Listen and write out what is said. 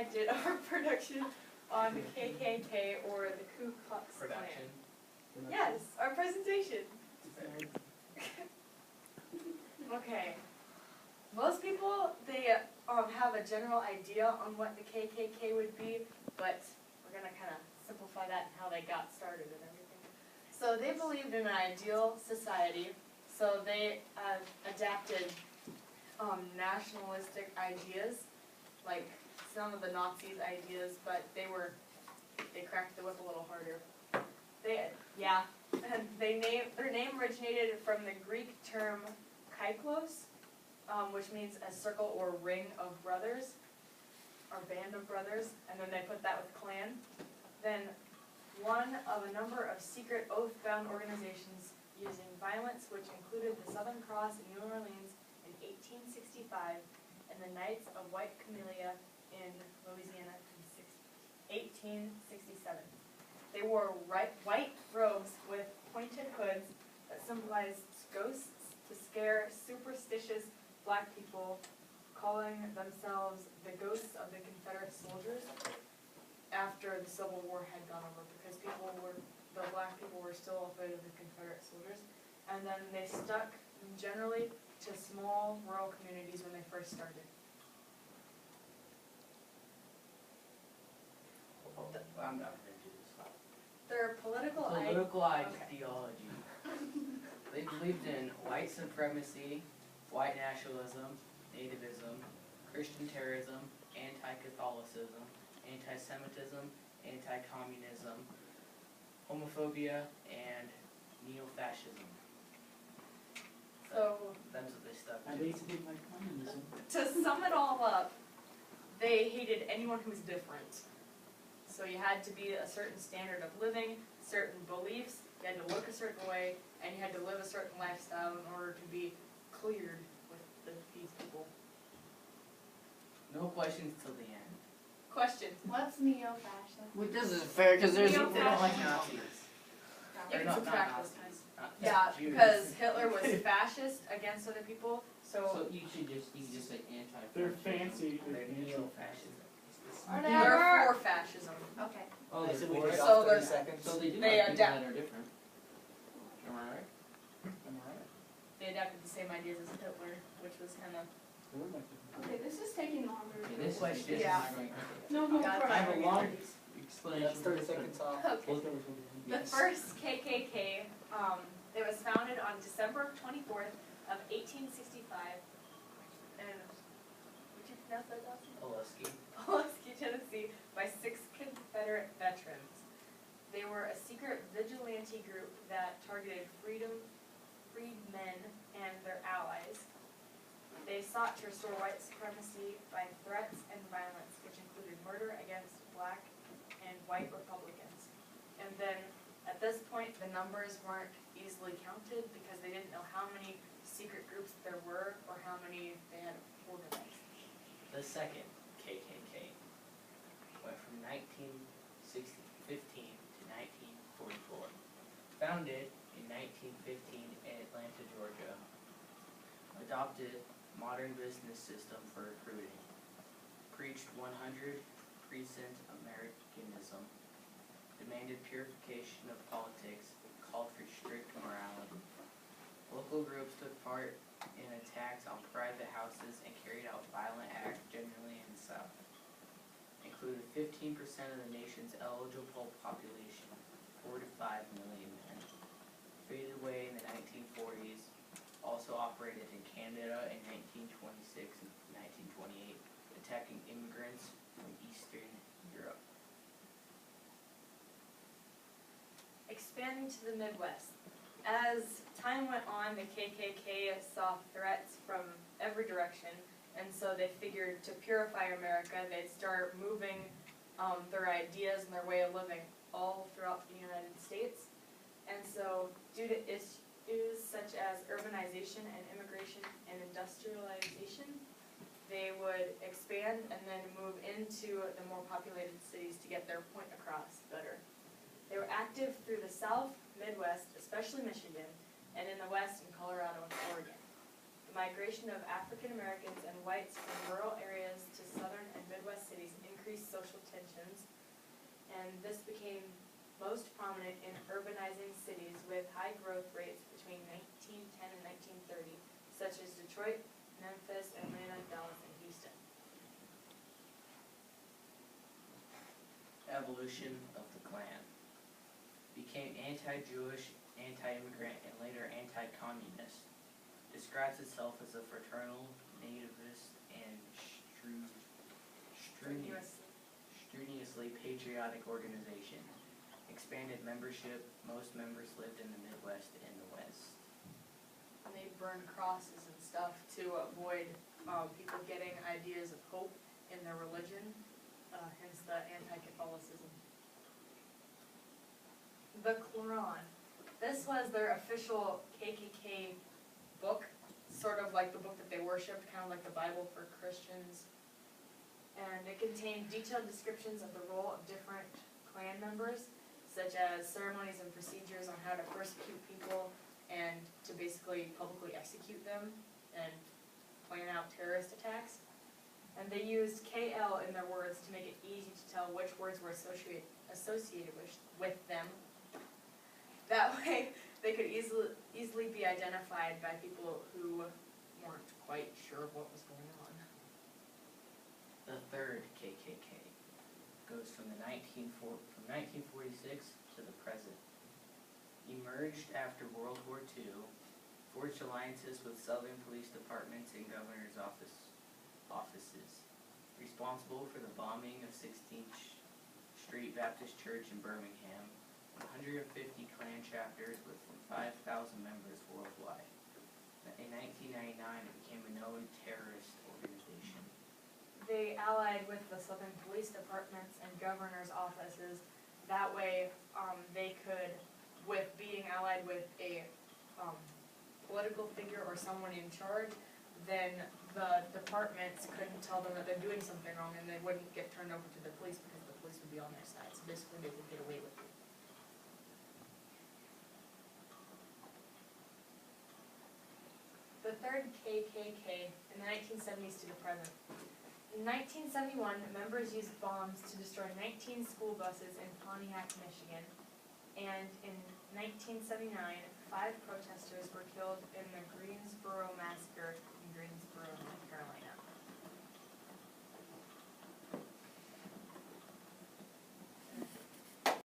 I did our production on the KKK or the Ku Klux Klan. Production. Yes, our presentation. Okay. Most people, they have a general idea on what the KKK would be, but we're going to kind of simplify that and how they got started and everything. So they believed in an ideal society, so they adapted nationalistic ideas, like some of the Nazis' ideas, but they cracked the whip a little harder. And their name originated from the Greek term kaiklos, which means a circle or ring of brothers, or band of brothers, and then they put that with clan. Then one of a number of secret oath-bound organizations using violence, which included the Southern Cross in New Orleans in 1865 and the Knights of White Camellia in Louisiana in 1867. They wore white robes with pointed hoods that symbolized ghosts to scare superstitious black people, calling themselves the ghosts of the Confederate soldiers after the Civil War had gone over, because the black people were still afraid of the Confederate soldiers. And then they stuck generally to small rural communities when they first started. I'm not going to do this. Their political ideology. They believed in white supremacy, white nationalism, nativism, Christian terrorism, anti-Catholicism, anti-Semitism, anti-communism, homophobia, and neo-fascism. So that's what they stuck I to. basically like communism. to sum it all up, they hated anyone who's different. So you had to be a certain standard of living, certain beliefs, you had to look a certain way, and you had to live a certain lifestyle in order to be cleared with these people. No questions till the end. Questions? What's neo-fascist? Well, this is fair because there's. They don't like Fascism. Nazis. You Or can not subtract Nazis. this time. Not Yeah, Jews. because Hitler was fascist against other people, So you can just say anti. They're fancy. They're neo-fascism. they're for fascism. Okay. Oh, I they're said we for get it. So off 30 there's- seconds. So they do They like people adapt. that are different. Am I right? Am I right? They adapted the same ideas as Hitler, which was kind of... Okay, this is taking longer. Okay, this question. is Yeah. right. No more Got I have a questions. long Explanation. That's 30 seconds off. Okay. The first KKK, it was founded on December 24th of 1865 in, would you pronounce that, Dawson? Pulaski, Tennessee, by 6 Confederate veterans. They were a secret vigilante group that targeted freedmen and their allies. They sought to restore white supremacy by threats and violence, which included murder against black and white Republicans. And then, at this point, the numbers weren't easily counted because they didn't know how many secret groups there were or how many they had organized. The second KKK went from 1915 to 1944. Founded in 1915 in Atlanta, Georgia. Adopted modern business system for recruiting. Preached 100% Americanism. Demanded purification of politics. Called for strict morality. Local groups took part in attacks on private houses and carried out violent acts generally in the South. Included 15% of the nation's eligible population, 4 to 5 million men. Faded away in the 1940s. Also operated in Canada in 1926 and 1928, attacking immigrants from Eastern Europe. Expanding to the Midwest. As time went on, the KKK saw threats from every direction, and so they figured to purify America, they'd start moving their ideas and their way of living all throughout the United States. And so, due to issues such as urbanization and immigration and industrialization, they would expand and then move into the more populated cities to get their point across better. They were active through the South, Midwest, especially Michigan, and in the West in Colorado and Oregon. The migration of African Americans and whites from rural areas to southern and Midwest cities increased intentions. And this became most prominent in urbanizing cities with high growth rates between 1910 and 1930, such as Detroit, Memphis, Atlanta, Dallas, and Houston. Evolution of the Klan. Became anti-Jewish, anti-immigrant, and later anti-communist. Describes itself as a fraternal, nativist, and strenuously patriotic organization. Expanded membership, most members lived in the Midwest and the West. And they burned crosses and stuff to avoid people getting ideas of hope in their religion, hence the anti-Catholicism. The Quran. This was their official KKK book, sort of like the book that they worshipped, kind of like the Bible for Christians. And it contained detailed descriptions of the role of different Klan members, such as ceremonies and procedures on how to persecute people and to basically publicly execute them and plan out terrorist attacks. And they used KL in their words to make it easy to tell which words were associated with them. That way, they could easily be identified by people who weren't quite sure of what was going on. The third KKK goes from 1946 to the present. Emerged after World War II, forged alliances with Southern police departments and governor's offices. Responsible for the bombing of 16th Street Baptist Church in Birmingham. 150 Klan chapters with 5,000 members worldwide. In 1999, it became a known terrorist organization. They allied with the Southern police departments and governor's offices. That way, they could, with being allied with a political figure or someone in charge, then the departments couldn't tell them that they're doing something wrong, and they wouldn't get turned over to the police because the police would be on their side. So basically, they could get away with it. The third KKK in the 1970s to the present. In 1971, members used bombs to destroy 19 school buses in Pontiac, Michigan. And in 1979, 5 protesters were killed in the Greensboro massacre in Greensboro, North Carolina.